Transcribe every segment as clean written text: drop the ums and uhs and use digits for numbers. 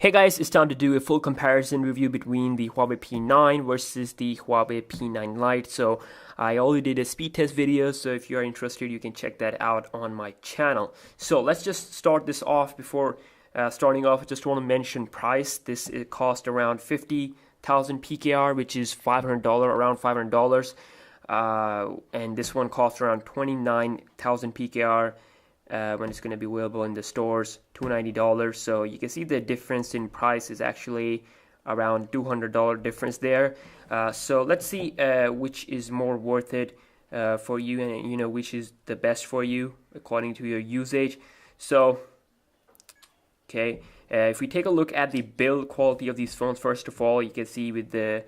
Hey guys, it's time to do a full comparison review between the Huawei P9 versus the Huawei P9 Lite. So I already did a speed test video, so if you are interested, you can check that out on my channel. So let's just start this off. Before starting off, I just want to mention price. This it cost around 50,000 PKR, which is $500, around $500. And this one costs around 29,000 PKR. When it's going to be available in the stores, $290. So you can see the difference in price is actually around $200 difference there. So let's see which is more worth it for you, and which is the best for you according to your usage. So okay, if we take a look at the build quality of these phones, first of all, you can see with the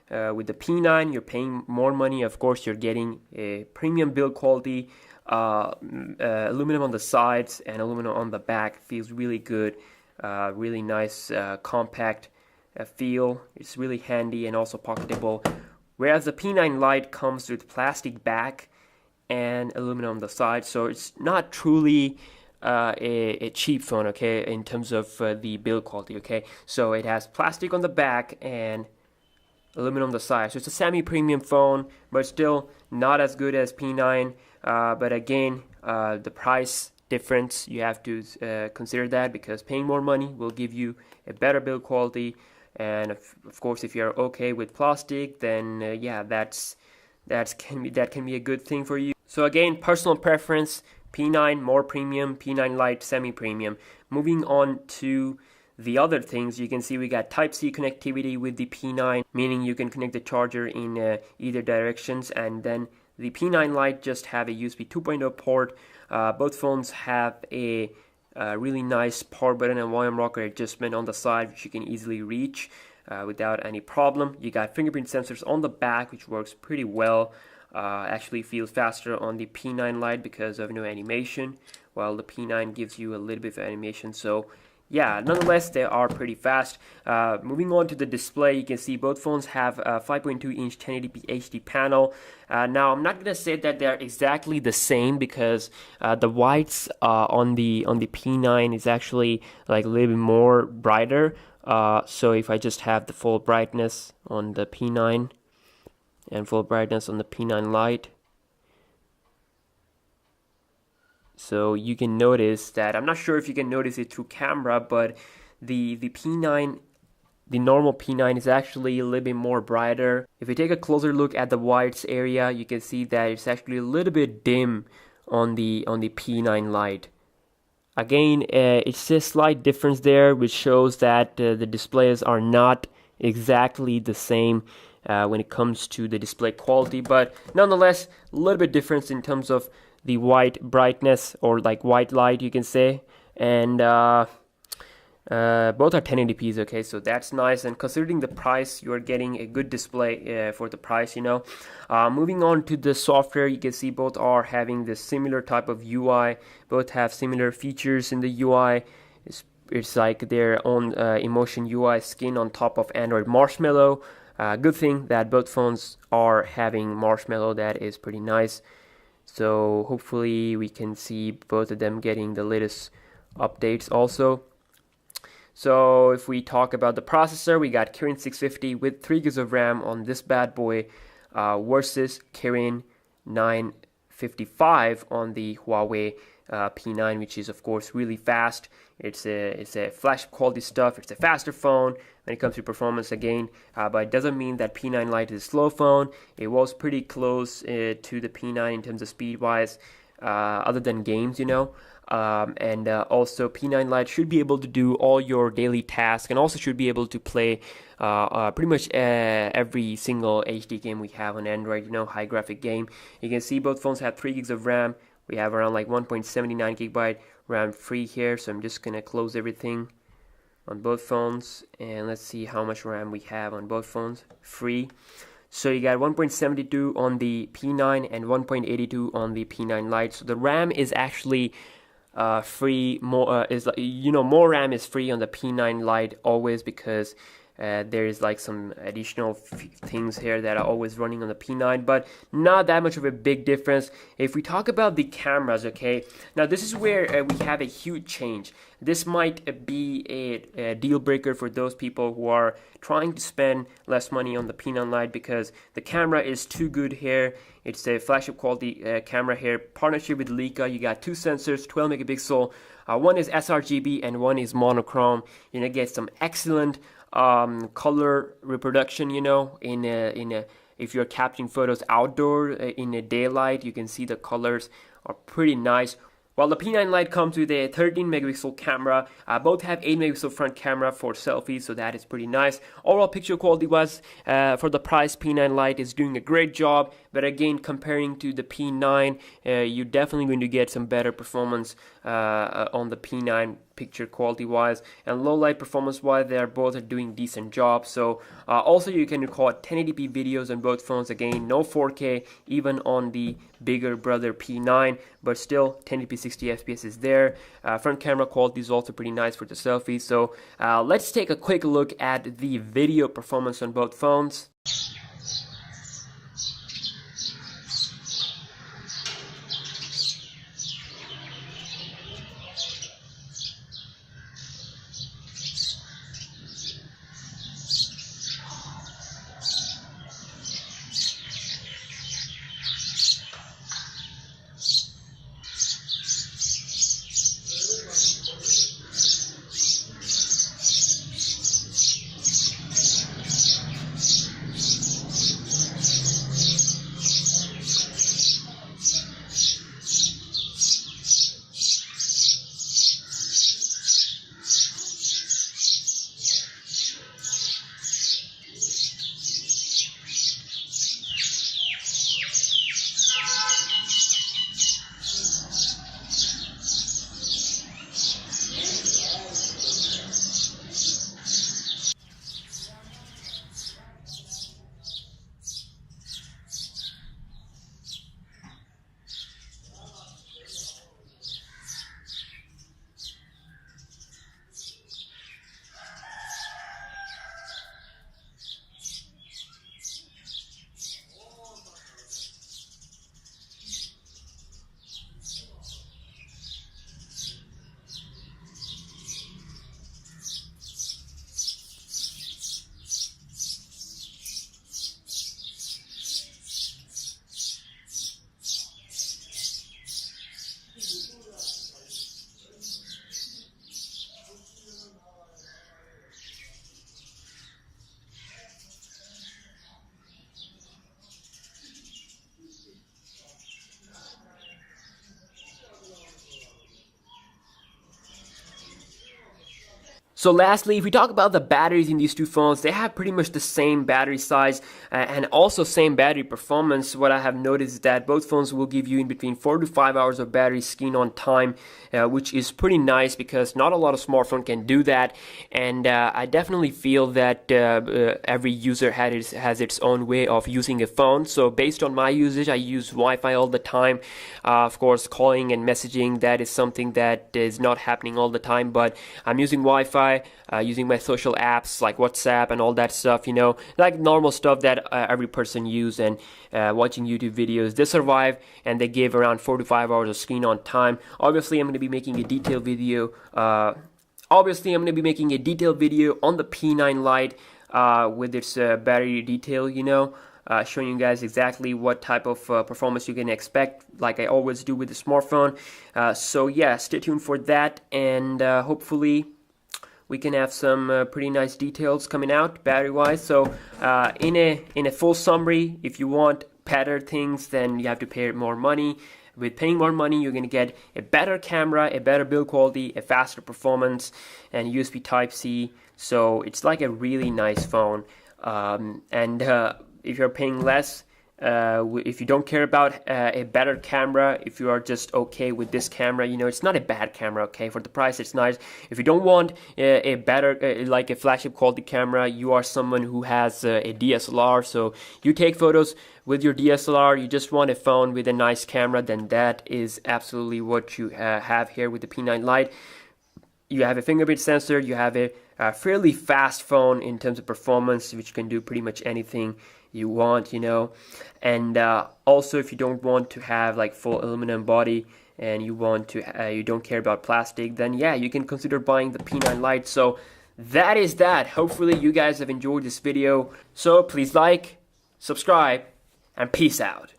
P9 you're paying more money. Of course, you're getting a premium build quality. Aluminum on the sides and aluminum on the back. Feels really good, really nice, compact feel. It's really handy and also pocketable, whereas the P9 Lite comes with plastic back and aluminum on the side, so it's not truly a cheap phone, okay, in terms of the build quality. Okay, so it has plastic on the back and aluminum on the side, so it's a semi-premium phone, but still not as good as P9. But again, the price difference, you have to consider that, because paying more money will give you a better build quality. And of course, if you're okay with plastic, then yeah, that can be a good thing for you. So again, personal preference: P9 more premium, P9 Lite semi-premium. Moving on to the other things, you can see we got Type-C connectivity with the P9, meaning you can connect the charger in either directions, and then the P9 Lite just have a USB 2.0 port. Both phones have a really nice power button and volume rocker adjustment on the side, which you can easily reach without any problem. You got fingerprint sensors on the back, which works pretty well. Actually feels faster on the P9 Lite because of no animation, while the P9 gives you a little bit of animation. So yeah, nonetheless, they are pretty fast. Moving on to the display, you can see both phones have a 5.2-inch 1080p HD panel. Now, I'm not going to say that they're exactly the same, because the whites on the P9 is actually like a little bit more brighter. So if I just have the full brightness on the P9 and full brightness on the P9 Lite, so you can notice that, I'm not sure if you can notice it through camera, but the P9, the normal P9 is actually a little bit more brighter. If you take a closer look at the whites area, you can see that it's actually a little bit dim on the P9 Lite. Again, it's a slight difference there, which shows that the displays are not exactly the same when it comes to the display quality, but nonetheless, a little bit difference in terms of the white brightness, or like white light, you can say. And both are 1080p's, okay, so that's nice. And considering the price, you are getting a good display for the price, Moving on to the software, you can see both are having the similar type of UI. Both have similar features in the UI. It's like their own emotion UI skin on top of Android Marshmallow. Good thing that both phones are having Marshmallow. That is pretty nice. So hopefully we can see both of them getting the latest updates also. So if we talk about the processor, we got Kirin 650 with 3 GB of RAM on this bad boy versus Kirin 955 on the Huawei P9, which is of course really fast. It's a flagship quality stuff. It's a faster phone when it comes to performance again, but it doesn't mean that P9 Lite is a slow phone. It was pretty close to the P9 in terms of speed wise, other than games, and also P9 Lite should be able to do all your daily tasks, and also should be able to play pretty much every single HD game we have on Android, high graphic game. You can see both phones have 3 GB of RAM. We have around like 1.79 GB RAM free here, so I'm just gonna close everything on both phones, and let's see how much RAM we have on both phones free. So you got 1.72 on the P9 and 1.82 on the P9 Lite. So the RAM is actually free. More RAM is free on the P9 Lite always, because there is like some additional things here that are always running on the P9, but not that much of a big difference. If we talk about the cameras, okay, now this is where we have a huge change. This might be a deal breaker for those people who are trying to spend less money on the P9 Lite because the camera is too good here. It's a flagship quality camera here. Partnership with Leica. You got two sensors, 12 megapixel. One is sRGB and one is monochrome. You're gonna get some excellent color reproduction. You know, if you're capturing photos outdoor in a daylight, you can see the colors are pretty nice. While the P9 Lite comes with a 13 megapixel camera, both have 8 megapixel front camera for selfies, so that is pretty nice. Overall picture quality was, for the price, P9 Lite is doing a great job, but again, comparing to the P9, you're definitely going to get some better performance on the P9 picture quality wise, and low light performance wise, they are both doing decent jobs. So also you can record 1080p videos on both phones. Again, no 4K even on the bigger brother P9, but still 1080p 60 fps is there. Front camera quality is also pretty nice for the selfies. So let's take a quick look at the video performance on both phones. So lastly, if we talk about the batteries in these two phones, they have pretty much the same battery size and also same battery performance. What I have noticed is that both phones will give you in between 4 to 5 hours of battery screen on time, which is pretty nice because not a lot of smartphone can do that. And I definitely feel that every user has its own way of using a phone. So based on my usage, I use Wi-Fi all the time. Of course, calling and messaging, that is something that is not happening all the time, but I'm using Wi-Fi, using my social apps like WhatsApp and all that stuff, you know, like normal stuff that every person use, and watching YouTube videos. They survive and they give around 4 to 5 hours of screen on time. Obviously, I'm going to be making a detailed video. On the P9 Lite with its battery detail, you know. Showing you guys exactly what type of performance you can expect, like I always do with the smartphone. So yeah, stay tuned for that, and hopefully we can have some pretty nice details coming out battery wise. So in a full summary, if you want better things, then you have to pay more money. With paying more money, you're going to get a better camera, a better build quality, a faster performance, and USB Type-C. So it's like a really nice phone. If you're paying less, if you don't care about a better camera, if you are just okay with this camera, you know, it's not a bad camera, okay? For the price, it's nice. If you don't want a better, like a flagship quality camera, you are someone who has a DSLR, so you take photos with your DSLR, you just want a phone with a nice camera, then that is absolutely what you have here with the P9 Lite. You have a fingerprint sensor, you have a fairly fast phone in terms of performance, which can do pretty much anything you want, and also if you don't want to have like full aluminum body and you don't care about plastic, then yeah, you can consider buying the P9 Lite. So that is that. Hopefully you guys have enjoyed this video. So please like, subscribe, and peace out.